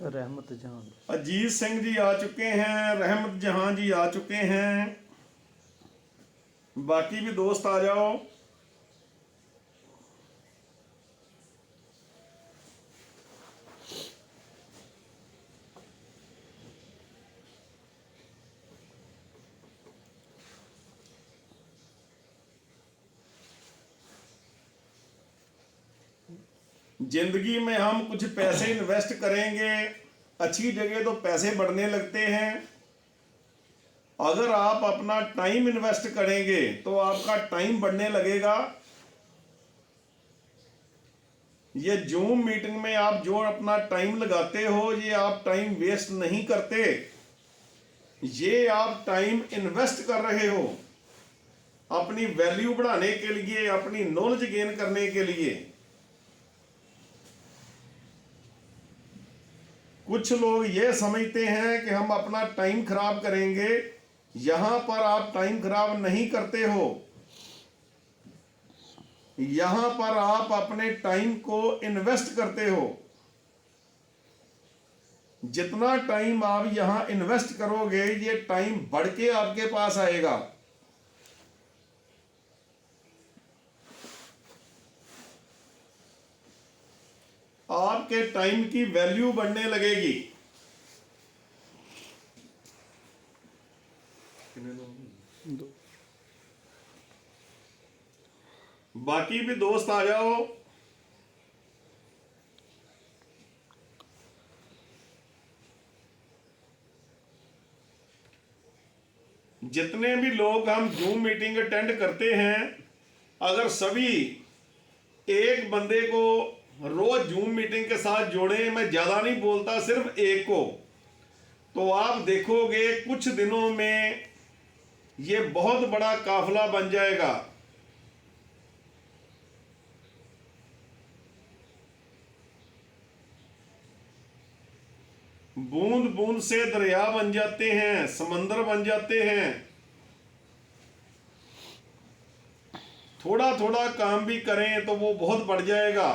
रहमत जहां अजीत सिंह जी आ चुके हैं, रहमत जहां जी आ चुके हैं, बाकी भी दोस्त आ जाओ। जिंदगी में हम कुछ पैसे इन्वेस्ट करेंगे, अच्छी जगह तो पैसे बढ़ने लगते हैं। अगर आप अपना टाइम इन्वेस्ट करेंगे तो आपका टाइम बढ़ने लगेगा। ये जूम मीटिंग में आप जो अपना टाइम लगाते हो, ये आप टाइम वेस्ट नहीं करते, ये आप टाइम इन्वेस्ट कर रहे हो अपनी वैल्यू बढ़ाने के लिए, अपनी नॉलेज गेन करने के लिए। कुछ लोग ये समझते हैं कि हम अपना टाइम खराब करेंगे, यहां पर आप टाइम खराब नहीं करते हो, यहां पर आप अपने टाइम को इन्वेस्ट करते हो। जितना टाइम आप यहां इन्वेस्ट करोगे, ये टाइम बढ़ के आपके पास आएगा। आपके टाइम की वैल्यू बढ़ने लगेगी। दो बाकी भी दोस्त आ जाओ। जितने भी लोग हम जूम मीटिंग अटेंड करते हैं, अगर सभी एक बंदे को रोज जूम मीटिंग के साथ जोड़ें, मैं ज्यादा नहीं बोलता, सिर्फ एक को, तो आप देखोगे कुछ दिनों में ये बहुत बड़ा काफिला बन जाएगा। बूंद बूंद से दरिया बन जाते हैं, समंदर बन जाते हैं। थोड़ा थोड़ा काम भी करें तो वो बहुत बढ़ जाएगा,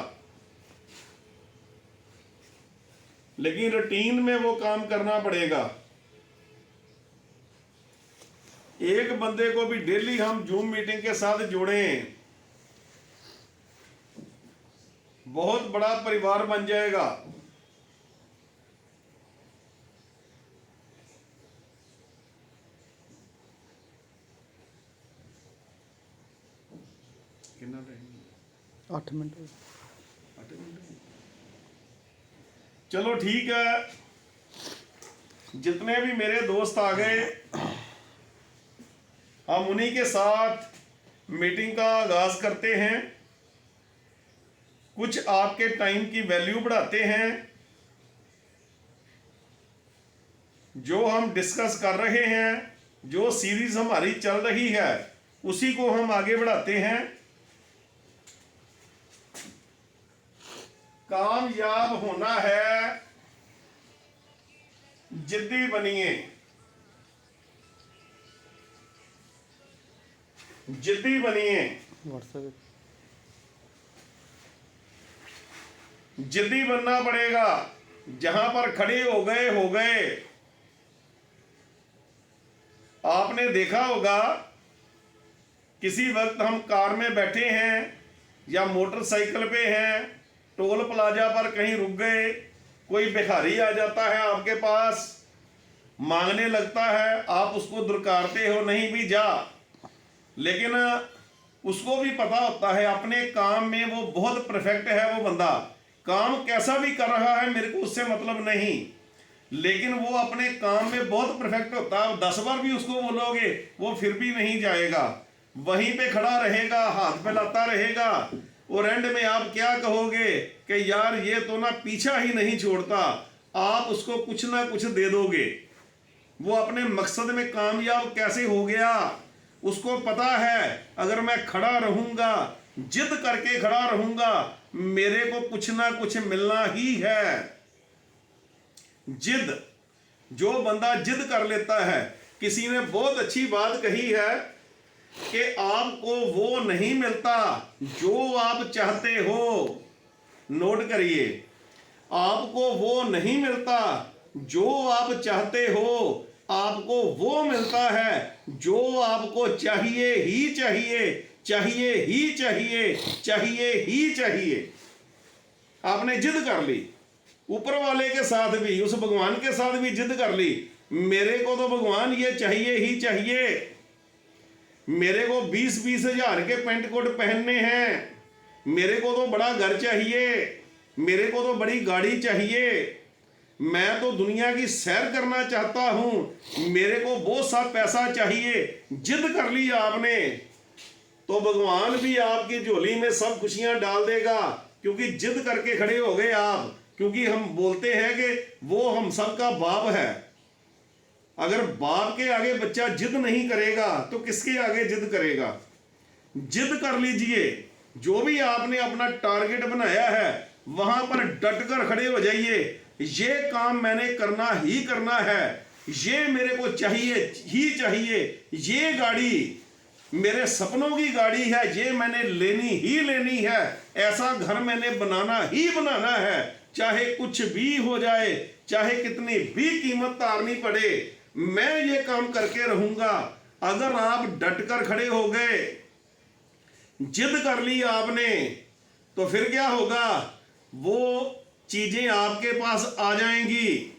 लेकिन रूटीन में वो काम करना पड़ेगा। एक बंदे को भी डेली हम जूम मीटिंग के साथ जोड़ें, बहुत बड़ा परिवार बन जाएगा। कितना टाइम? 8 मिनट। चलो ठीक है, जितने भी मेरे दोस्त आ गए, हम उन्हीं के साथ मीटिंग का आगाज करते हैं। कुछ आपके टाइम की वैल्यू बढ़ाते हैं। जो हम डिस्कस कर रहे हैं, जो सीरीज हमारी चल रही है, उसी को हम आगे बढ़ाते हैं। कामयाब होना है, जिद्दी बनिए, जिद्दी बनिए, व्हाट्सएप जिद्दी बनना पड़ेगा। जहां पर खड़े हो गए। आपने देखा होगा, किसी वक्त हम कार में बैठे हैं या मोटरसाइकिल पे हैं, टोल प्लाजा पर कहीं रुक गए, कोई भिखारी आ जाता है आपके पास, मांगने लगता है, आप उसको दुरकारते हो, नहीं भी जा, लेकिन उसको भी पता होता है अपने काम में वो बहुत परफेक्ट है। वो बंदा काम कैसा भी कर रहा है, मेरे को उससे मतलब नहीं, लेकिन वो अपने काम में बहुत परफेक्ट होता है। 10 बार भी उसको बोलोगे, वो फिर भी नहीं जाएगा, वहीं पे खड़ा रहेगा, हाथ फैलाता रहेगा, और एंड में आप क्या कहोगे कि यार ये तो ना पीछा ही नहीं छोड़ता। आप उसको कुछ ना कुछ दे दोगे। वो अपने मकसद में कामयाब कैसे हो गया, उसको पता है अगर मैं खड़ा रहूंगा, जिद करके खड़ा रहूंगा, मेरे को कुछ ना कुछ मिलना ही है। जिद, जो बंदा जिद कर लेता है। किसी ने बहुत अच्छी बात कही है कि आपको वो नहीं मिलता जो आप चाहते हो। नोट करिए, आपको वो नहीं मिलता जो आप चाहते हो, आपको वो मिलता है जो आपको चाहिए ही चाहिए, चाहिए ही चाहिए, चाहिए ही चाहिए। आपने जिद कर ली, ऊपर वाले के साथ भी, उस भगवान के साथ भी जिद कर ली, मेरे को तो भगवान ये चाहिए ही चाहिए, मेरे को 20-20 हजार के पेंट कोट पहनने हैं, मेरे को तो बड़ा घर चाहिए, मेरे को तो बड़ी गाड़ी चाहिए, मैं तो दुनिया की सैर करना चाहता हूं, मेरे को बहुत सा पैसा चाहिए। जिद कर ली आपने तो भगवान भी आपकी झोली में सब खुशियां डाल देगा, क्योंकि जिद करके खड़े हो गए आप। क्योंकि हम बोलते हैं कि वो हम सबका बाप है। अगर बाप के आगे बच्चा जिद नहीं करेगा तो किसके आगे जिद करेगा? जिद कर लीजिए, जो भी आपने अपना टारगेट बनाया है वहां पर डट कर खड़े हो जाइए। ये काम मैंने करना ही करना है, ये मेरे को चाहिए ही चाहिए, ये गाड़ी मेरे सपनों की गाड़ी है, ये मैंने लेनी ही लेनी है, ऐसा घर मैंने बनाना ही बनाना है, चाहे कुछ भी हो जाए, चाहे कितनी भी कीमत तारनी पड़े, मैं ये काम करके रहूंगा। अगर आप डट कर खड़े हो गए, जिद कर ली आपने, तो फिर क्या होगा? वो चीजें आपके पास आ जाएंगी।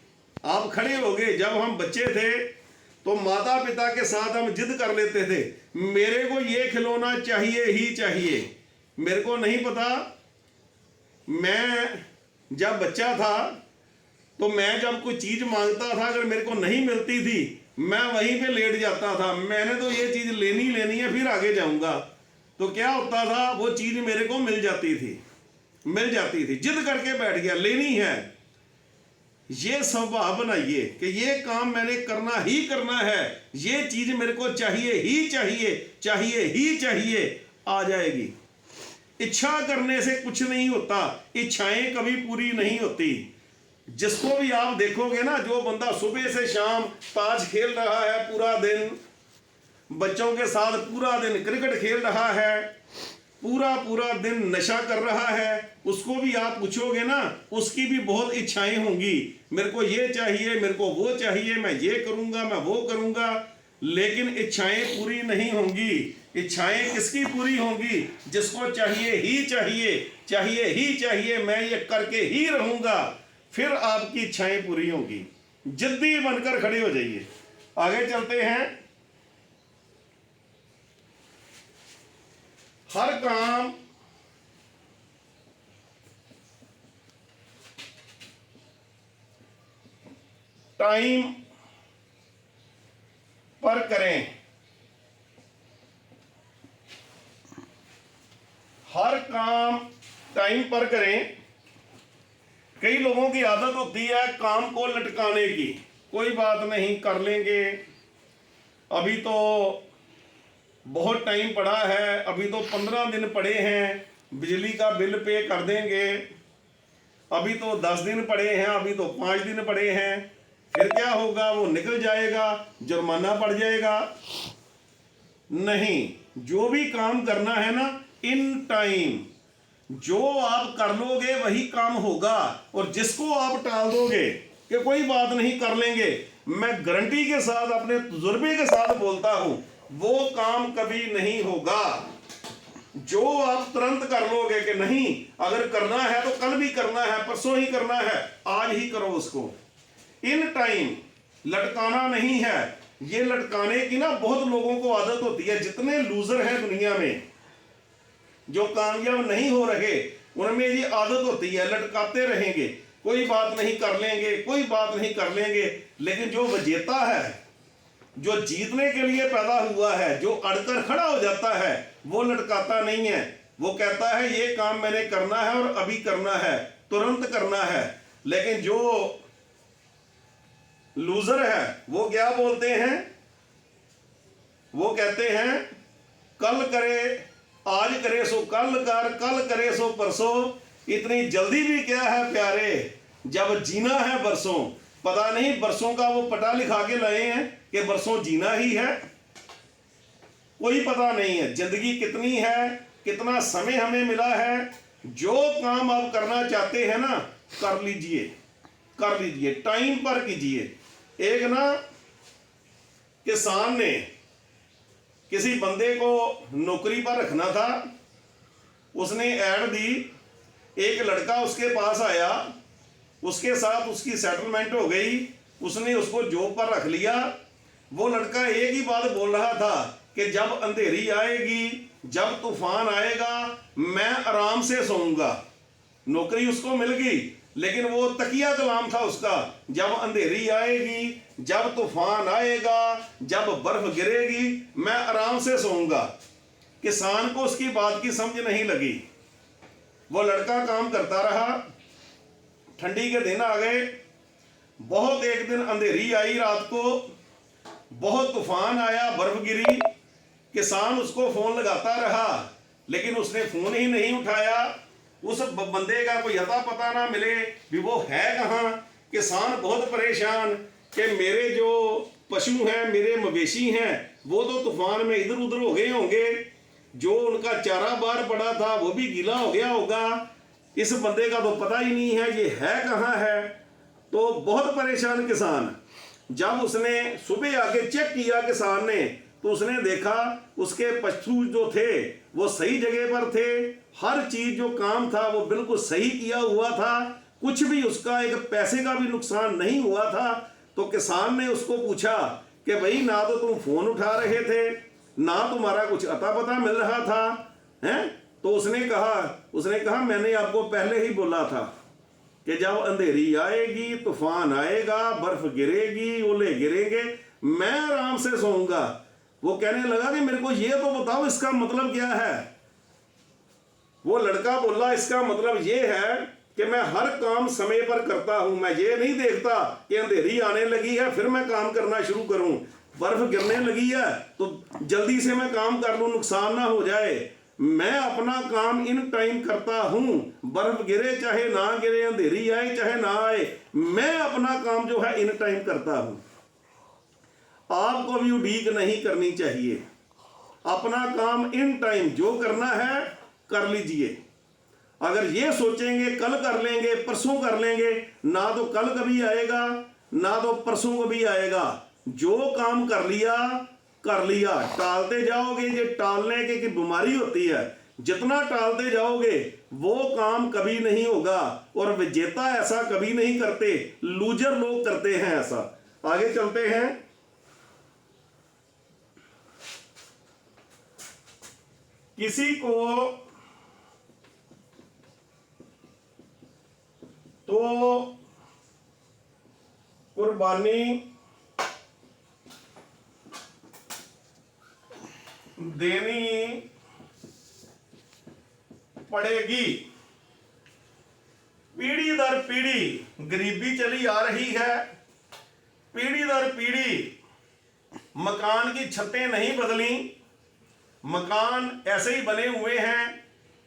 आप खड़े हो गए। जब हम बच्चे थे तो माता पिता के साथ हम जिद कर लेते थे, मेरे को ये खिलौना चाहिए ही चाहिए। मेरे को नहीं पता, मैं जब बच्चा था तो मैं जब कोई चीज मांगता था, अगर मेरे को नहीं मिलती थी मैं वहीं पे लेट जाता था, मैंने तो ये चीज लेनी लेनी है, फिर आगे जाऊंगा। तो क्या होता था, वो चीज मेरे को मिल जाती थी। जिद करके बैठ गया, लेनी है। ये स्वभाव बनाइए कि ये काम मैंने करना ही करना है, ये चीज मेरे को चाहिए ही चाहिए, चाहिए ही चाहिए, आ जाएगी। इच्छा करने से कुछ नहीं होता, इच्छाएं कभी पूरी नहीं होती। जिसको भी आप देखोगे ना, जो बंदा सुबह से शाम ताश खेल रहा है पूरा दिन, बच्चों के साथ पूरा दिन क्रिकेट खेल रहा है, पूरा पूरा दिन नशा कर रहा है, उसको भी आप पूछोगे ना, उसकी भी बहुत इच्छाएं होंगी, मेरे को ये चाहिए, मेरे को वो चाहिए, मैं ये करूंगा, मैं वो करूंगा, लेकिन इच्छाएं पूरी नहीं होंगी। इच्छाएं किसकी पूरी होंगी? जिसको चाहिए ही चाहिए, चाहिए ही चाहिए, मैं ये करके ही रहूंगा, फिर आपकी इच्छाएं पूरी होंगी। जिद्दी बनकर खड़े हो जाइए। आगे चलते हैं। हर काम टाइम पर करें। हर काम टाइम पर करें। कई लोगों की आदत होती है काम को लटकाने की, कोई बात नहीं कर लेंगे, अभी तो बहुत टाइम पड़ा है, अभी तो 15 दिन पड़े हैं, बिजली का बिल पे कर देंगे, अभी तो 10 दिन पड़े हैं, अभी तो 5 दिन पड़े हैं, फिर क्या होगा? वो निकल जाएगा, जुर्माना पड़ जाएगा। नहीं, जो भी काम करना है ना, इन टाइम जो आप कर लोगे वही काम होगा। और जिसको आप टाल दोगे कि कोई बात नहीं कर लेंगे, मैं गारंटी के साथ अपने तजुर्बे के साथ बोलता हूं, वो काम कभी नहीं होगा। जो आप तुरंत कर लोगे कि नहीं, अगर करना है तो कल भी करना है, परसों ही करना है, आज ही करो उसको। इन टाइम लटकाना नहीं है। ये लटकाने की ना बहुत लोगों को आदत होती है। जितने लूजर हैं दुनिया में, जो कामयाब नहीं हो रहे, उनमें ये आदत होती है, लटकाते रहेंगे, कोई बात नहीं कर लेंगे, कोई बात नहीं कर लेंगे। लेकिन जो विजेता है, जो जीतने के लिए पैदा हुआ है, जो अड़कर खड़ा हो जाता है, वो लटकाता नहीं है। वो कहता है ये काम मैंने करना है और अभी करना है, तुरंत करना है। लेकिन जो लूजर है वो क्या बोलते हैं? वो कहते हैं कल करे, आज करे सो कल कर, कल करे सो परसों। इतनी जल्दी भी क्या है प्यारे, जब जीना है बरसों। पता नहीं बरसों का वो पटा लिखा के लाए हैं कि बरसों जीना ही है, कोई पता नहीं है। जिंदगी कितनी है, कितना समय हमें मिला है। जो काम आप करना चाहते हैं ना, कर लीजिए, कर लीजिए, टाइम पर कीजिए। एक ना किसान ने किसी बंदे को नौकरी पर रखना था, उसने ऐड दी, एक लड़का उसके पास आया, उसके साथ उसकी सेटलमेंट हो गई, उसने उसको जॉब पर रख लिया। वो लड़का एक ही बात बोल रहा था कि जब अंधेरी आएगी, जब तूफान आएगा, मैं आराम से सोऊंगा। नौकरी उसको मिल गई, लेकिन वो तकिया कलाम था उसका, जब अंधेरी आएगी, जब तूफान आएगा, जब बर्फ गिरेगी, मैं आराम से सोऊंगा। किसान को उसकी बात की समझ नहीं लगी। वो लड़का काम करता रहा, ठंडी के दिन आ गए, बहुत एक दिन अंधेरी आई, रात को बहुत तूफान आया, बर्फ गिरी। किसान उसको फोन लगाता रहा, लेकिन उसने फोन ही नहीं उठाया। उस बंदे का कोई अता पता ना मिले भी वो है कहाँ। किसान बहुत परेशान कि मेरे जो पशु हैं, मेरे मवेशी हैं, वो तो तूफान में इधर उधर हो गए होंगे, जो उनका चारा बाहर पड़ा था वो भी गीला हो गया होगा, इस बंदे का तो पता ही नहीं है ये है कहाँ है। तो बहुत परेशान किसान। जब उसने सुबह आके चेक किया किसान ने, तो उसने देखा उसके पशु जो थे वो सही जगह पर थे, हर चीज जो काम था वो बिल्कुल सही किया हुआ था, कुछ भी उसका एक पैसे का भी नुकसान नहीं हुआ था। तो किसान ने उसको पूछा कि भाई ना तो तुम फोन उठा रहे थे, ना तुम्हारा कुछ अता पता मिल रहा था, हैं? तो उसने कहा मैंने आपको पहले ही बोला था कि जब अंधेरी आएगी, तूफान आएगा, बर्फ गिरेगी, ओले गिरेंगे, मैं आराम से सोऊंगा। वो कहने लगा कि मेरे को ये तो बताओ इसका मतलब क्या है। वो लड़का बोला इसका मतलब ये है कि मैं हर काम समय पर करता हूं, मैं ये नहीं देखता कि अंधेरी आने लगी है फिर मैं काम करना शुरू करूं, बर्फ गिरने लगी है तो जल्दी से मैं काम कर लूं, नुकसान ना हो जाए। मैं अपना काम इन टाइम करता हूं, बर्फ गिरे चाहे ना गिरे, अंधेरी आए चाहे ना आए, मैं अपना काम जो है इन टाइम करता हूं। आपको भी उड़ीक नहीं करनी चाहिए, अपना काम इन टाइम जो करना है कर लीजिए। अगर ये सोचेंगे कल कर लेंगे, परसों कर लेंगे, ना तो कल कभी आएगा ना तो परसों कभी आएगा। जो काम कर लिया कर लिया, टालते जाओगे, ये टालने की बीमारी होती है, जितना टालते जाओगे वो काम कभी नहीं होगा। और विजेता ऐसा कभी नहीं करते, लूजर लोग करते हैं ऐसा। आगे चलते हैं। किसी को तो कुर्बानी देनी पड़ेगी। पीढ़ी दर पीढ़ी गरीबी चली आ रही है, पीढ़ी दर पीढ़ी मकान की छतें नहीं बदली, मकान ऐसे ही बने हुए हैं,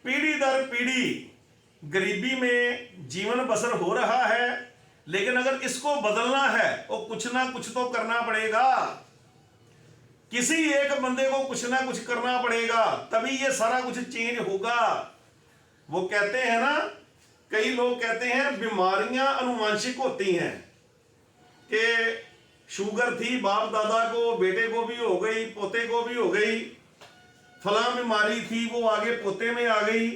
पीढ़ी दर पीढ़ी गरीबी में जीवन बसर हो रहा है। लेकिन अगर इसको बदलना है तो कुछ ना कुछ तो करना पड़ेगा, किसी एक बंदे को कुछ ना कुछ करना पड़ेगा, तभी ये सारा कुछ चेंज होगा। वो कहते हैं ना, कई लोग कहते हैं बीमारियां अनुवांशिक होती हैं, कि शुगर थी बाप दादा को, बेटे को भी हो गई, पोते को भी हो गई, फलां बीमारी थी वो आगे पोते में आ गई,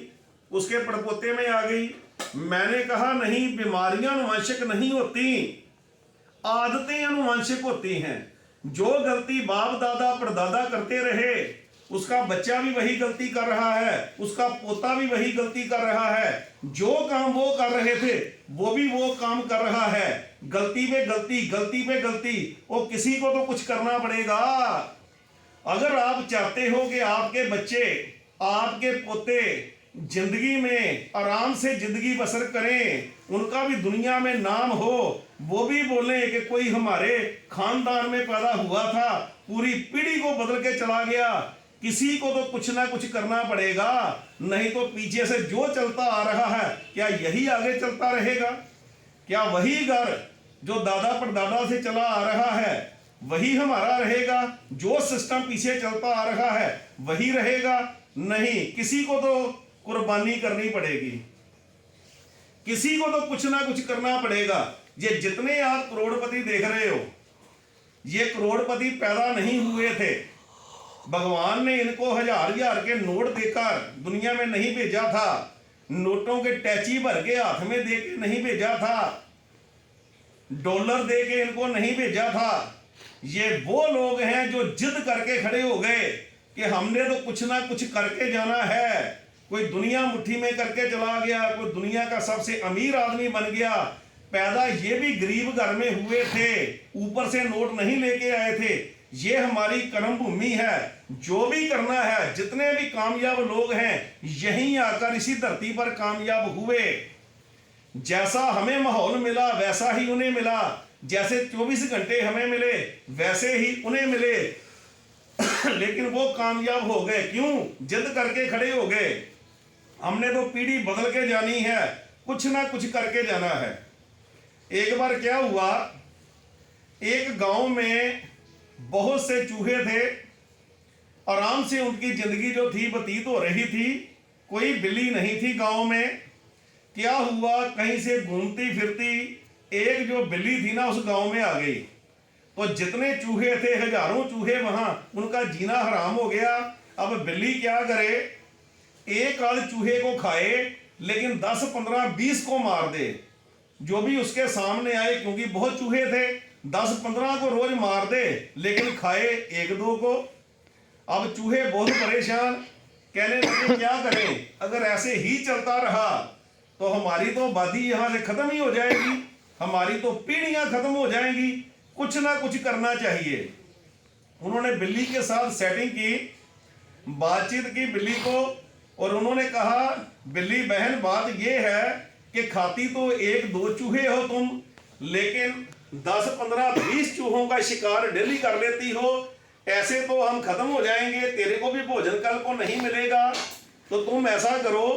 उसके पड़पोते में आ गई। मैंने कहा नहीं, बीमारियां अनुवांशिक नहीं होती, आदतें अनुवांशिक होती हैं। जो गलती बाप दादा परदादा करते रहे उसका बच्चा भी वही गलती कर रहा है, उसका पोता भी वही गलती कर रहा है। जो काम वो कर रहे थे वो भी वो काम कर रहा है, गलती पे गलती, गलती पे गलती। और किसी को तो कुछ करना पड़ेगा। अगर आप चाहते हो कि आपके बच्चे, आपके पोते जिंदगी में आराम से जिंदगी बसर करें, उनका भी दुनिया में नाम हो, वो भी बोले कि कोई हमारे खानदान में पैदा हुआ था, पूरी पीढ़ी को बदल के चला गया, किसी को तो कुछ ना कुछ करना पड़ेगा। नहीं तो पीछे से जो चलता आ रहा है क्या यही आगे चलता रहेगा? क्या वही घर जो दादा परदादा से चला आ रहा है वही हमारा रहेगा? जो सिस्टम पीछे चलता आ रहा है वही रहेगा? नहीं, किसी को तो कुर्बानी करनी पड़ेगी। किसी को तो कुछ ना कुछ करना पड़ेगा। ये जितने आप करोड़पति देख रहे हो, ये करोड़पति पैदा नहीं हुए थे। भगवान ने इनको हजार हजार के नोट देकर दुनिया में नहीं भेजा था, नोटों के टैची भर के हाथ में दे के नहीं भेजा था, डॉलर दे के इनको नहीं भेजा था। ये वो लोग हैं जो जिद करके खड़े हो गए कि हमने तो कुछ ना कुछ करके जाना है। कोई दुनिया मुट्ठी में करके चला गया, कोई दुनिया का सबसे अमीर आदमी बन गया। पैदा ये भी गरीब घर में हुए थे, ऊपर से नोट नहीं लेके आए थे। ये हमारी कर्म भूमि है। जो भी करना है, जितने भी कामयाब लोग हैं यहीं आकर इसी धरती पर कामयाब हुए। जैसा हमें माहौल मिला वैसा ही उन्हें मिला, जैसे 24 घंटे हमें मिले वैसे ही उन्हें मिले। लेकिन वो कामयाब हो गए, क्यों? जिद करके खड़े हो गए। हमने तो पीढ़ी बदल के जानी है, कुछ ना कुछ करके जाना है। एक बार क्या हुआ, एक गांव में बहुत से चूहे थे, आराम से उनकी जिंदगी जो थी व्यतीत हो रही थी। कोई बिल्ली नहीं थी गांव में। क्या हुआ, कहीं से घूमती फिरती एक जो बिल्ली थी ना उस गांव में आ गई। तो जितने चूहे थे, हजारों चूहे वहां, उनका जीना हराम हो गया। अब बिल्ली क्या करे, एक आध चूहे को खाए लेकिन 10, 15, 20 को मार दे, जो भी उसके सामने आए, क्योंकि बहुत चूहे थे। 10, 15 को रोज मार दे लेकिन खाए 1-2 को। अब चूहे बहुत परेशान, कहने लगे क्या करें, अगर ऐसे ही चलता रहा तो हमारी तो आबादी यहाँ से खत्म ही हो जाएगी, हमारी तो पीढ़ियां खत्म हो जाएंगी। कुछ ना कुछ करना चाहिए। उन्होंने बिल्ली के साथ सेटिंग की, बातचीत की बिल्ली को, और उन्होंने कहा बिल्ली बहन बात यह है कि खाती तो 1-2 चूहे हो तुम, लेकिन 10, 15, 20 चूहों का शिकार डेली कर लेती हो। ऐसे तो हम खत्म हो जाएंगे, तेरे को भी भोजन कल को नहीं मिलेगा। तो तुम ऐसा करो,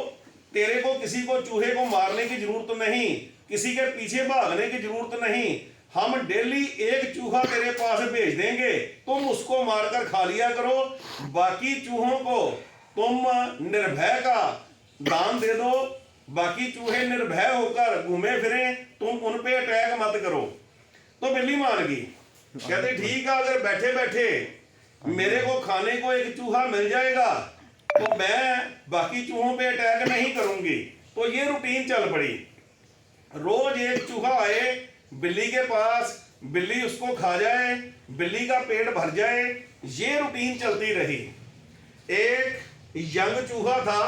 तेरे को किसी को चूहे को मारने की जरूरत नहीं, किसी के पीछे भागने की जरूरत नहीं। हम डेली 1 चूहा तेरे पास भेज देंगे, तुम उसको मारकर खा लिया करो। बाकी चूहों को तुम निर्भय का दान दे दो, बाकी चूहे निर्भय होकर घूमे फिरे, तुम उन पे अटैक मत करो। तो बिल्ली मान गई, कहते ठीक है, अगर बैठे बैठे मेरे को खाने को 1 चूहा मिल जाएगा तो मैं बाकी चूहों पे अटैक नहीं करूंगी। तो ये रूटीन चल पड़ी। रोज 1 चूहा आए बिल्ली के पास, बिल्ली उसको खा जाए, बिल्ली का पेट भर जाए, ये रूटीन चलती रही। एक यंग चूहा था,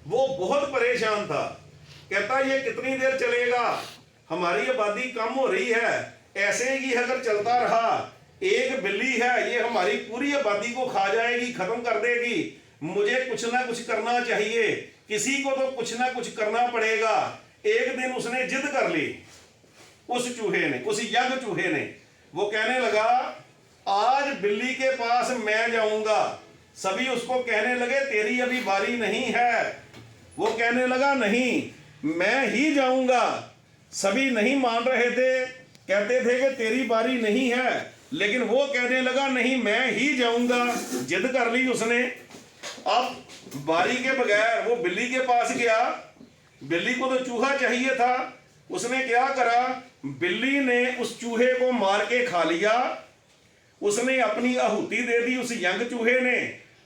वो बहुत परेशान था। कहता ये कितनी देर चलेगा, हमारी आबादी कम हो रही है, ऐसे ही अगर चलता रहा, एक बिल्ली है ये हमारी पूरी आबादी को खा जाएगी, खत्म कर देगी। मुझे कुछ ना कुछ करना चाहिए, किसी को तो कुछ ना कुछ करना पड़ेगा। एक दिन उसने जिद कर ली, उस चूहे ने, उस यंग चूहे ने। वो कहने लगा आज बिल्ली के पास मैं जाऊंगा। सभी उसको कहने लगे तेरी अभी बारी नहीं है। वो कहने लगा नहीं, मैं ही जाऊंगा। सभी नहीं मान रहे थे, कहते थे कि तेरी बारी नहीं है, लेकिन वो कहने लगा नहीं, मैं ही जाऊंगा। जिद कर ली उसने। अब बारी के बगैर वो बिल्ली के पास गया। बिल्ली को तो चूहा चाहिए था। उसने क्या करा, बिल्ली ने उस चूहे को मार के खा लिया। उसने अपनी आहुति दे दी उस यंग चूहे ने।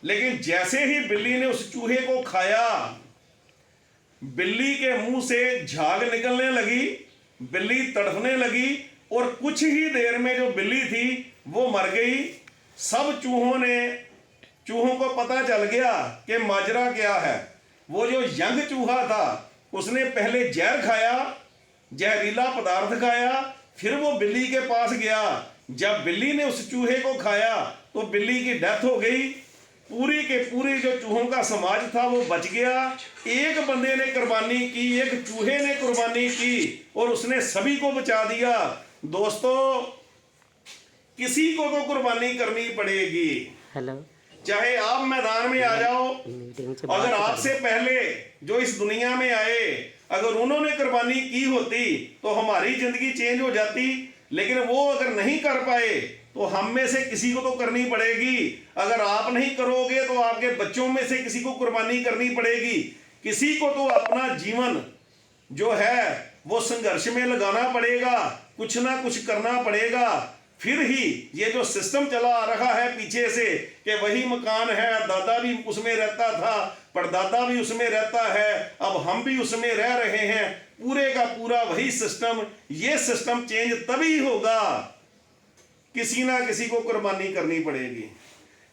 लेकिन जैसे ही बिल्ली ने उस चूहे को खाया, बिल्ली के मुंह से झाग निकलने लगी, बिल्ली तड़फने लगी, और कुछ ही देर में जो बिल्ली थी वो मर गई। सब चूहों को पता चल गया कि माजरा क्या है। वो जो यंग चूहा था उसने पहले जहर खाया, जहरीला पदार्थ खाया, फिर वो बिल्ली के पास गया। जब बिल्ली ने उस चूहे को खाया तो बिल्ली की डेथ हो गई। पूरी के पूरे जो चूहों का समाज था वो बच गया। एक बंदे ने कुर्बानी की, एक चूहे ने कुर्बानी की, और उसने सभी को बचा दिया। दोस्तों, किसी को तो कुर्बानी करनी पड़ेगी। हेलो, चाहे आप मैदान में आ जाओ, अगर आपसे पहले जो इस दुनिया में आए अगर उन्होंने कुर्बानी की होती तो हमारी जिंदगी चेंज हो जाती। लेकिन वो अगर नहीं कर पाए तो हम में से किसी को तो करनी पड़ेगी। अगर आप नहीं करोगे तो आपके बच्चों में से किसी को कुर्बानी करनी पड़ेगी। किसी को तो अपना जीवन जो है वो संघर्ष में लगाना पड़ेगा, कुछ ना कुछ करना पड़ेगा, फिर ही ये जो सिस्टम चला आ रहा है पीछे से कि वही मकान है, दादा भी उसमें रहता था, परदादा भी उसमें रहता है, अब हम भी उसमें रह रहे हैं, पूरे का पूरा वही सिस्टम। ये सिस्टम चेंज तभी होगा, किसी ना किसी को कुर्बानी करनी पड़ेगी,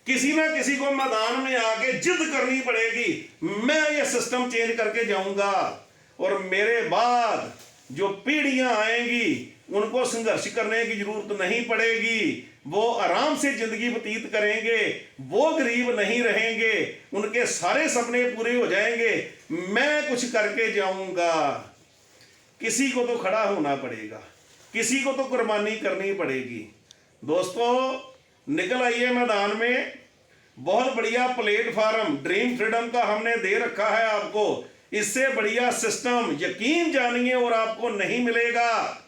किसी ना किसी को मैदान में आके जिद करनी पड़ेगी, मैं ये सिस्टम चेंज करके जाऊंगा। और मेरे बाद जो पीढ़ियां आएंगी उनको संघर्ष करने की जरूरत नहीं पड़ेगी, वो आराम से जिंदगी व्यतीत करेंगे, वो गरीब नहीं रहेंगे, उनके सारे सपने पूरे हो जाएंगे, मैं कुछ करके जाऊंगा। किसी को तो खड़ा होना पड़ेगा, किसी को तो कुर्बानी करनी पड़ेगी। दोस्तों निकल आइए मैदान में, बहुत बढ़िया प्लेटफॉर्म ड्रीम फ्रीडम का हमने दे रखा है आपको, इससे बढ़िया सिस्टम यकीन जानिए और आपको नहीं मिलेगा।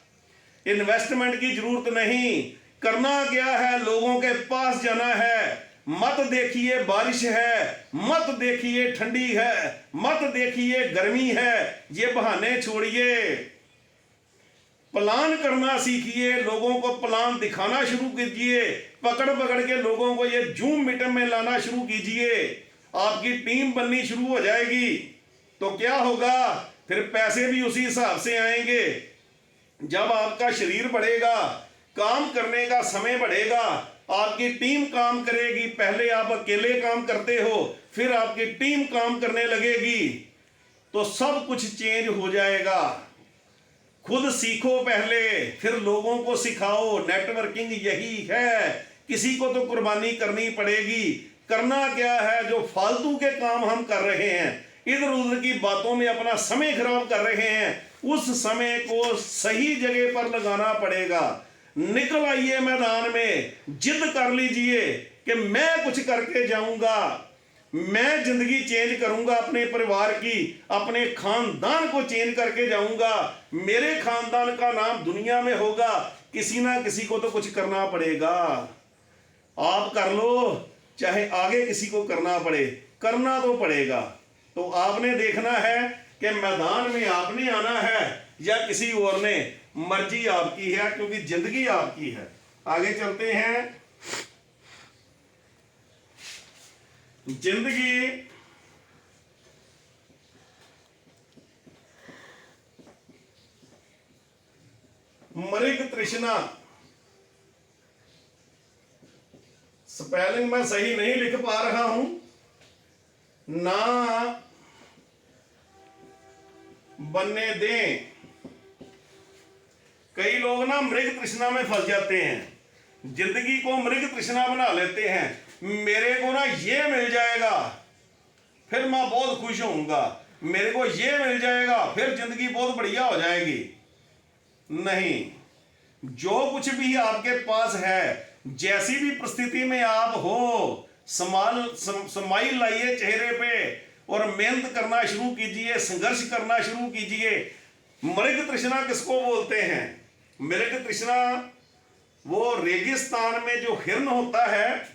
इन्वेस्टमेंट की जरूरत नहीं, करना क्या है, लोगों के पास जाना है। मत देखिए बारिश है, मत देखिए ठंडी है, मत देखिए गर्मी है, ये बहाने छोड़िए, प्लान करना सीखिए, लोगों को प्लान दिखाना शुरू कीजिए, पकड़ पकड़ के लोगों को ये जूम मीटिंग में लाना शुरू कीजिए, आपकी टीम बननी शुरू हो जाएगी। तो क्या होगा, फिर पैसे भी उसी हिसाब से आएंगे। जब आपका शरीर बढ़ेगा, काम करने का समय बढ़ेगा, आपकी टीम काम करेगी। पहले आप अकेले काम करते हो, फिर आपकी टीम काम करने लगेगी, तो सब कुछ चेंज हो जाएगा। खुद सीखो पहले, फिर लोगों को सिखाओ। नेटवर्किंग यही है, किसी को तो कुर्बानी करनी पड़ेगी। करना क्या है, जो फालतू के काम हम कर रहे हैं, इधर उधर की बातों में अपना समय खराब कर रहे हैं, उस समय को सही जगह पर लगाना पड़ेगा। निकल आइए मैदान में, जिद कर लीजिए कि मैं कुछ करके जाऊंगा, मैं जिंदगी चेंज करूंगा, अपने परिवार की, अपने खानदान को चेंज करके जाऊंगा, मेरे खानदान का नाम दुनिया में होगा। किसी ना किसी को तो कुछ करना पड़ेगा। आप कर लो, चाहे आगे किसी को करना पड़े, करना तो पड़ेगा। तो आपने देखना है कि मैदान में आपने आना है या किसी और ने, मर्जी आपकी है, क्योंकि जिंदगी आपकी है। आगे चलते हैं। जिंदगी मृग तृष्णा, स्पेलिंग मैं सही नहीं लिख पा रहा हूं ना, बनने दें। कई लोग ना मृग तृष्णा में फंस जाते हैं, जिंदगी को मृग तृष्णा बना लेते हैं। मेरे को ना ये मिल जाएगा फिर मैं बहुत खुश होऊंगा, मेरे को ये मिल जाएगा फिर जिंदगी बहुत बढ़िया हो जाएगी। नहीं, जो कुछ भी आपके पास है, जैसी भी परिस्थिति में आप हो, स्माइल लाइए चेहरे पे और मेहनत करना शुरू कीजिए, संघर्ष करना शुरू कीजिए। मृग तृष्णा किसको बोलते हैं? मृग तृष्णा वो रेगिस्तान में जो हिरन होता है,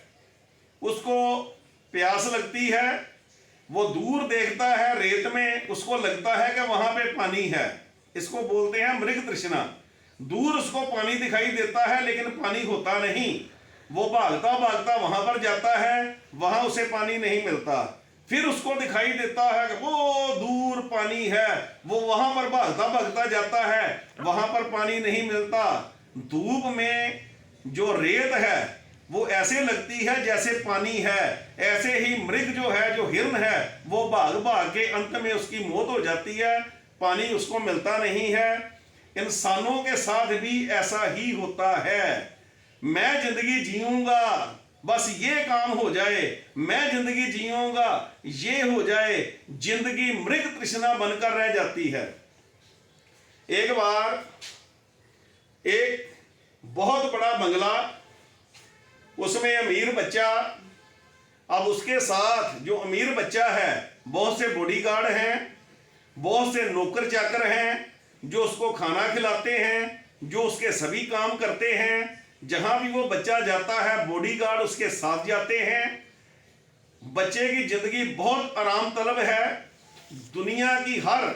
उसको प्यास लगती है, वो दूर देखता है रेत में, उसको लगता है कि वहां पे पानी है, इसको बोलते हैं मृग तृष्णा। दूर उसको पानी दिखाई देता है लेकिन पानी होता नहीं, वो भागता भागता वहां पर जाता है, वहां उसे पानी नहीं मिलता। फिर उसको दिखाई देता है कि वो दूर पानी है, वो वहां पर भागता भागता जाता है, वहां पर पानी नहीं मिलता। धूप में जो रेत है वो ऐसे लगती है जैसे पानी है। ऐसे ही मृग जो है, जो हिरन है, वो भाग भाग के अंत में उसकी मौत हो जाती है, पानी उसको मिलता नहीं है। इंसानों के साथ भी ऐसा ही होता है। मैं जिंदगी जीऊंगा, बस ये काम हो जाए, मैं जिंदगी जीऊंगा, ये हो जाए, जिंदगी मृग तृष्णा बनकर रह जाती है। एक बार एक बहुत बड़ा बंगला, उसमें अमीर बच्चा, अब उसके साथ जो अमीर बच्चा है, बहुत से बॉडीगार्ड हैं, बहुत से नौकर चाकर हैं जो उसको खाना खिलाते हैं, जो उसके सभी काम करते हैं। जहां भी वो बच्चा जाता है, बॉडीगार्ड उसके साथ जाते हैं। बच्चे की जिंदगी बहुत आराम तलब है, दुनिया की हर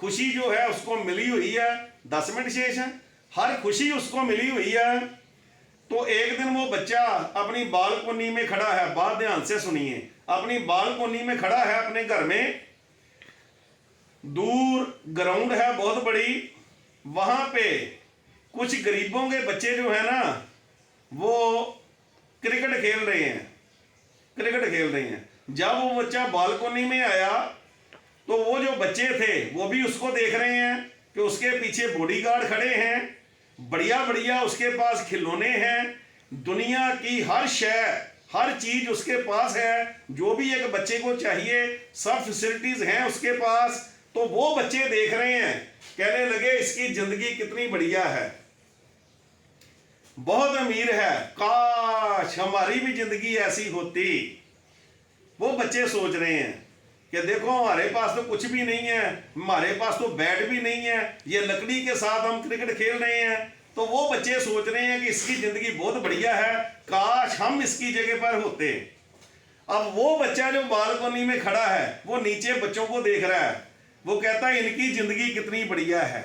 खुशी जो है उसको मिली हुई है, 10 मिनट शेष है, हर खुशी उसको मिली हुई है। तो एक दिन वो बच्चा अपनी बालकोनी में खड़ा है, बात ध्यान से सुनिए, अपनी बालकोनी में खड़ा है अपने घर में, दूर ग्राउंड है बहुत बड़ी, वहां पे कुछ गरीबों के बच्चे जो है ना वो क्रिकेट खेल रहे हैं, क्रिकेट खेल रहे हैं। जब वो बच्चा बालकोनी में आया तो वो जो बच्चे थे वो भी उसको देख रहे हैं कि उसके पीछे बॉडीगार्ड खड़े हैं, बढ़िया बढ़िया उसके पास खिलौने हैं, दुनिया की हर शय हर चीज उसके पास है, जो भी एक बच्चे को चाहिए सब फैसिलिटीज हैं उसके पास। तो वो बच्चे देख रहे हैं, कहने लगे इसकी जिंदगी कितनी बढ़िया है, बहुत अमीर है, काश हमारी भी जिंदगी ऐसी होती। वो बच्चे सोच रहे हैं कि देखो हमारे पास तो कुछ भी नहीं है, हमारे पास तो बैट भी नहीं है, ये लकड़ी के साथ हम क्रिकेट खेल रहे हैं। तो वो बच्चे सोच रहे हैं कि इसकी जिंदगी बहुत बढ़िया है, काश हम इसकी जगह पर होते। अब वो बच्चा जो बालकोनी में खड़ा है वो नीचे बच्चों को देख रहा है, वो कहता है इनकी जिंदगी कितनी बढ़िया है,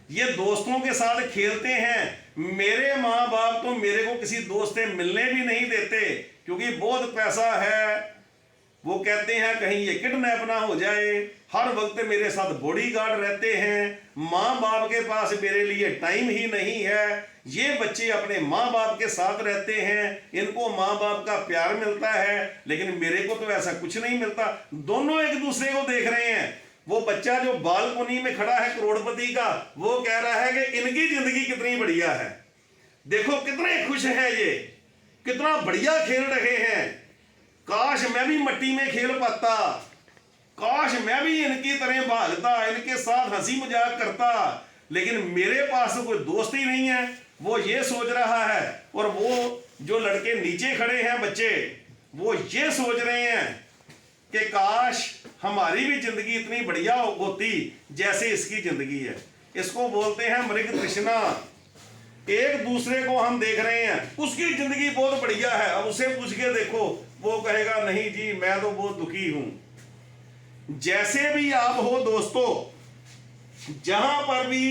ये दोस्तों के साथ खेलते हैं, मेरे माँ बाप तो मेरे को किसी दोस्त से मिलने भी नहीं देते क्योंकि बहुत पैसा है, वो कहते हैं कहीं ये किडनैप ना हो जाए, हर वक्त मेरे साथ बॉडीगार्ड रहते हैं, माँ बाप के पास मेरे लिए टाइम ही नहीं है। ये बच्चे अपने माँ बाप के साथ रहते हैं, इनको माँ बाप का प्यार मिलता है, लेकिन मेरे को तो ऐसा कुछ नहीं मिलता। दोनों एक दूसरे को देख रहे हैं। वो बच्चा जो बालकोनी में खड़ा है करोड़पति का, वो कह रहा है कि इनकी जिंदगी कितनी बढ़िया है, देखो कितने खुश हैं ये, कितना बढ़िया खेल रहे हैं, काश मैं भी मट्टी में खेल पाता, काश मैं भी इनकी तरह भागता, इनके साथ हंसी मजाक करता, लेकिन मेरे पास तो कोई दोस्त ही नहीं है। वो ये सोच रहा है। और वो जो लड़के नीचे खड़े हैं बच्चे, वो ये सोच रहे हैं कि काश हमारी भी जिंदगी इतनी बढ़िया होती जैसे इसकी जिंदगी है। इसको बोलते हैं मृग तृष्णा। एक दूसरे को हम देख रहे हैं, उसकी जिंदगी बहुत बढ़िया है, अब उसे पूछ के देखो, वो कहेगा नहीं जी मैं तो बहुत दुखी हूं। जैसे भी आप हो दोस्तों, जहां पर भी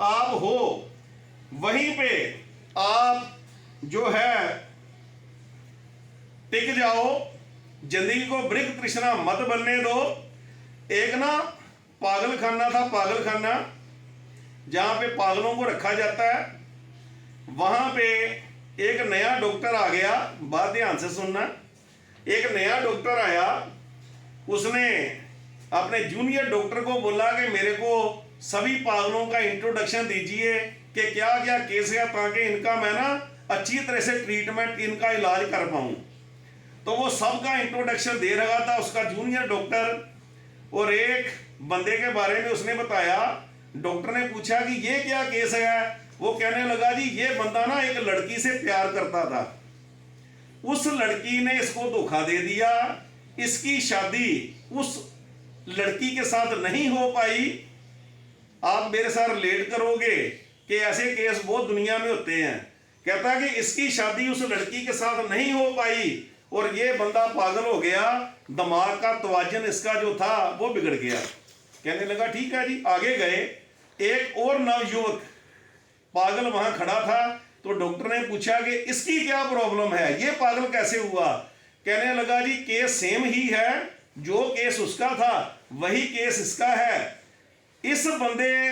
आप हो वहीं पे आप जो है टिक जाओ, जिंदगी को मृग तृष्णा मत बनने दो। एक ना पागल खाना था, पागल खाना जहां पे पागलों को रखा जाता है, वहां पे एक नया डॉक्टर आ गया, बात ध्यान से सुनना। एक नया डॉक्टर आया, उसने अपने जूनियर डॉक्टर को बोला कि मेरे को सभी पागलों का इंट्रोडक्शन दीजिए कि क्या क्या केस है, ताकि इनका मैं ना अच्छी तरह से ट्रीटमेंट, इनका इलाज कर पाऊं। तो वो सबका इंट्रोडक्शन दे रहा था उसका जूनियर डॉक्टर, और एक बंदे के बारे में उसने बताया। डॉक्टर ने पूछा कि ये क्या केस है, वो कहने लगा जी ये बंदा ना एक लड़की से प्यार करता था, उस लड़की ने इसको धोखा दे दिया, इसकी शादी उस लड़की के साथ नहीं हो पाई। आप मेरे साथ रिलेट करोगे कि ऐसे केस बहुत दुनिया में होते हैं। कहता कि इसकी शादी उस लड़की के साथ नहीं हो पाई और ये बंदा पागल हो गया, दिमाग का तवाजन इसका जो था वो बिगड़ गया। कहने लगा ठीक है जी, आगे गए। एक और नवयुवक पागल वहां खड़ा था, तो डॉक्टर ने पूछा कि इसकी क्या प्रॉब्लम है, ये पागल कैसे हुआ। कहने लगा जी केस सेम ही है, जो केस उसका था वही केस इसका है। इस बंदे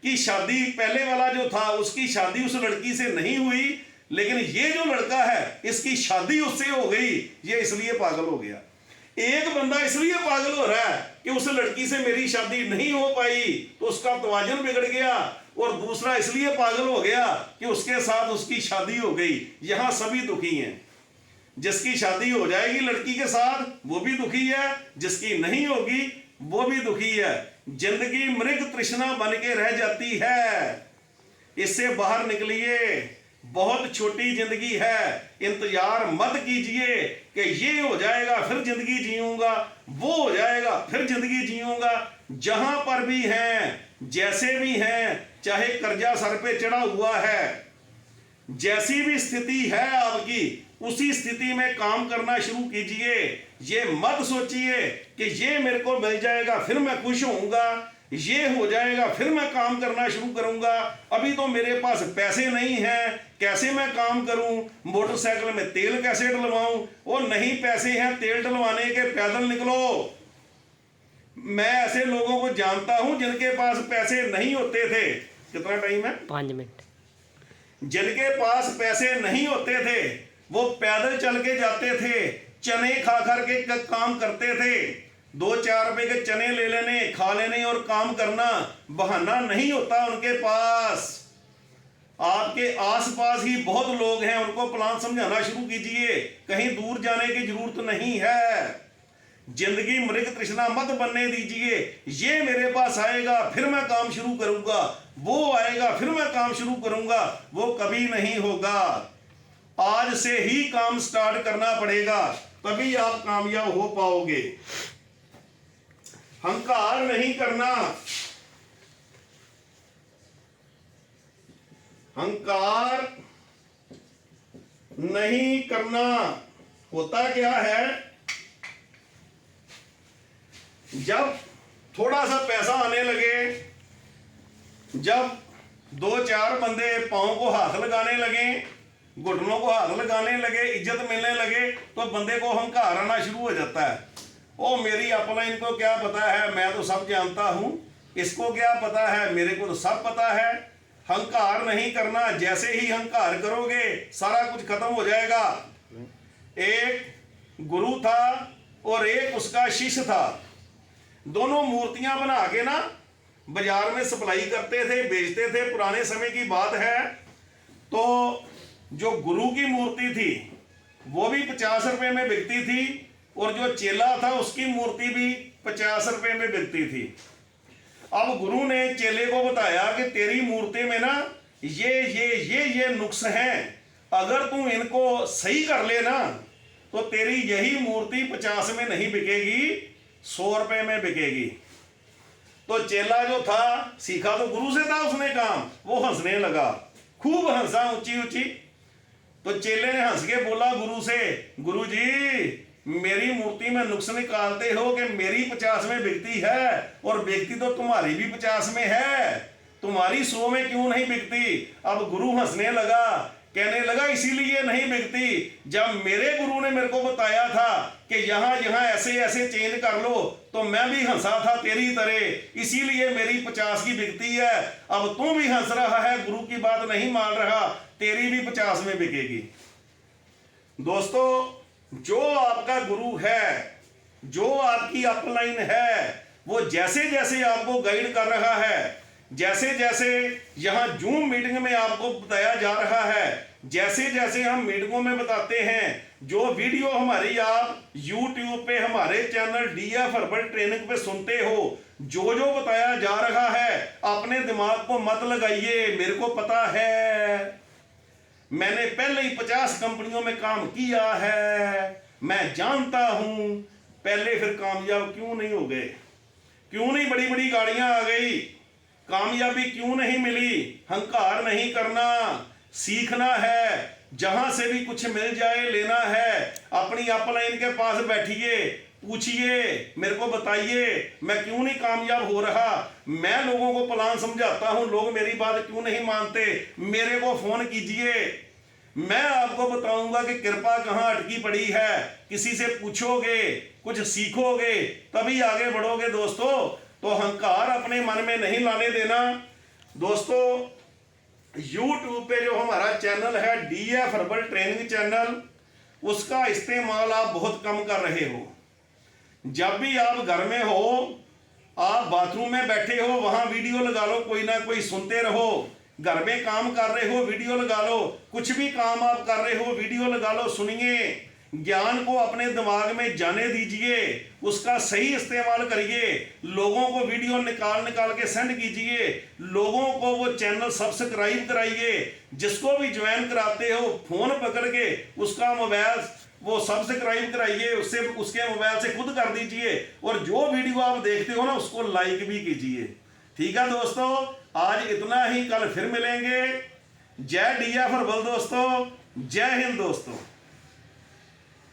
की शादी, पहले वाला जो था उसकी शादी उस लड़की से नहीं हुई, लेकिन ये जो लड़का है इसकी शादी उससे हो गई, ये इसलिए पागल हो गया। एक बंदा इसलिए पागल हो रहा है कि उस लड़की से मेरी शादी नहीं हो पाई तो उसका तवाजन बिगड़ गया, और दूसरा इसलिए पागल हो गया कि उसके साथ उसकी शादी हो गई। यहां सभी दुखी हैं। जिसकी शादी हो जाएगी लड़की के साथ वो भी दुखी है, जिसकी नहीं होगी वो भी दुखी है। जिंदगी मृग तृष्णा बन के रह जाती है, इससे बाहर निकलिए। बहुत छोटी जिंदगी है, इंतजार मत कीजिए कि ये हो जाएगा फिर जिंदगी जीऊंगा, वो हो जाएगा फिर जिंदगी जीऊंगा। जहां पर भी हैं, जैसे भी हैं, चाहे कर्जा सर पे चढ़ा हुआ है, जैसी भी स्थिति है आपकी, उसी स्थिति में काम करना शुरू कीजिए। ये मत सोचिए कि ये मेरे को मिल जाएगा फिर मैं खुश होऊंगा, ये हो जाएगा फिर मैं काम करना शुरू करूंगा, अभी तो मेरे पास पैसे नहीं हैं, कैसे मैं काम करूं, मोटरसाइकिल में तेल कैसे डलवाऊं, वो नहीं पैसे हैं तेल डलवाने के, पैदल निकलो। मैं ऐसे लोगों को जानता हूं जिनके पास पैसे नहीं होते थे। कितना टाइम है? 5 मिनट। जिनके पास पैसे नहीं होते थे वो पैदल चल के जाते थे, चने खा कर के काम करते थे। 2-4 रुपए के चने ले लेने, खा लेने और काम करना बहाना नहीं होता उनके पास। आपके आसपास ही बहुत लोग हैं, उनको प्लान समझाना शुरू कीजिए। कहीं दूर जाने की जरूरत नहीं है। जिंदगी मृग तृष्णा मत बनने दीजिए। ये मेरे पास आएगा फिर मैं काम शुरू करूंगा, वो आएगा फिर मैं काम शुरू करूंगा, वो कभी नहीं होगा। आज से ही काम स्टार्ट करना पड़ेगा, तभी आप कामयाब हो पाओगे। अहंकार नहीं करना। अहंकार नहीं करना। होता क्या है, जब थोड़ा सा पैसा आने लगे, जब 2-4 बंदे पांव को हाथ लगाने लगे, घुटनों को हाथ लगाने लगे, इज्जत मिलने लगे, तो बंदे को अहंकार आना शुरू हो जाता है। ओ मेरी अपलाइन को क्या पता है, मैं तो सब जानता हूं, इसको क्या पता है, मेरे को तो सब पता है। अहंकार नहीं करना। जैसे ही अहंकार करोगे सारा कुछ खत्म हो जाएगा। एक गुरु था और एक उसका शिष्य था। दोनों मूर्तियां बना के ना बाजार में सप्लाई करते थे, बेचते थे। पुराने समय की बात है। तो जो गुरु की मूर्ति थी वो भी 50 रुपए में बिकती थी, और जो चेला था उसकी मूर्ति भी 50 रुपए में बिकती थी। अब गुरु ने चेले को बताया कि तेरी मूर्ति में ना ये नुक्स हैं, अगर तू इनको सही कर लेना तो तेरी यही मूर्ति 50 में नहीं बिकेगी, 100 रुपए में बिकेगी। तो चेला जो था, सीखा तो गुरु से था उसने काम, वो हंसने लगा, खूब हंसा ऊंची ऊंची। तो चेले ने हंस के बोला गुरु से, गुरु जी मेरी मूर्ति में नुक्स निकालते हो कि मेरी 50 में बिकती है और बिकती तो तुम्हारी भी 50 में है, तुम्हारी 100 में क्यों नहीं बिकती। अब गुरु हंसने लगा, कहने लगा इसीलिए नहीं बिकती, जब मेरे गुरु ने मेरे को बताया था कि यहाँ यहाँ ऐसे ऐसे चेंज कर लो, तो मैं भी हंसा था तेरी तरह, इसीलिए मेरी 50 की बिकती है। अब तू भी हंस रहा है, गुरु की बात नहीं मान रहा, तेरी भी 50 में बिकेगी। दोस्तों, जो आपका गुरु है, जो आपकी अपलाइन है, वो जैसे जैसे आपको गाइड कर रहा है, जैसे जैसे यहाँ जूम मीटिंग में आपको बताया जा रहा है, जैसे जैसे हम मीटिंगों में बताते हैं, जो वीडियो हमारी आप YouTube पे हमारे चैनल DF हर्बल ट्रेनिंग पे सुनते हो, जो जो बताया जा रहा है, अपने दिमाग को मत लगाइए। मेरे को पता है, मैंने पहले ही 50 कंपनियों में काम किया है, मैं जानता हूं। पहले फिर कामयाब क्यों नहीं हो गए? क्यों नहीं बड़ी बड़ी गाड़ियां आ गई? कामयाबी क्यों नहीं मिली? अहंकार नहीं करना, सीखना है। जहां से भी कुछ मिल जाए लेना है। अपनी अपलाइन के पास बैठिए, पूछिए, मेरे को बताइए मैं क्यों नहीं कामयाब हो रहा। मैं लोगों को प्लान समझाता हूं, लोग मेरी बात क्यों नहीं मानते, मेरे को फोन कीजिए, मैं आपको बताऊंगा कि कृपा कहां अटकी पड़ी है। किसी से पूछोगे, कुछ सीखोगे, तभी आगे बढ़ोगे। दोस्तों, तो अहंकार अपने मन में नहीं लाने देना। दोस्तों, YouTube पे जो हमारा चैनल है DF हर्बल ट्रेनिंग चैनल, उसका इस्तेमाल आप बहुत कम कर रहे हो। जब भी आप घर में हो, आप बाथरूम में बैठे हो, वहां वीडियो लगा लो, कोई ना कोई सुनते रहो। घर में काम कर रहे हो, वीडियो लगा लो। कुछ भी काम आप कर रहे हो, वीडियो लगा लो, सुनिए। ज्ञान को अपने दिमाग में जाने दीजिए, उसका सही इस्तेमाल करिए। लोगों को वीडियो निकाल निकाल के सेंड कीजिए, लोगों को वो चैनल सब्सक्राइब कराइए। जिसको भी ज्वाइन कराते हो, फोन पकड़ के उसका मोबाइल वो सब्सक्राइब कराइए, उससे उसके मोबाइल से खुद कर दीजिए, और जो वीडियो आप देखते हो ना उसको लाइक भी कीजिए। ठीक है दोस्तों, आज इतना ही, कल फिर मिलेंगे। जय DF हर्बल दोस्तों, जय हिंद दोस्तों।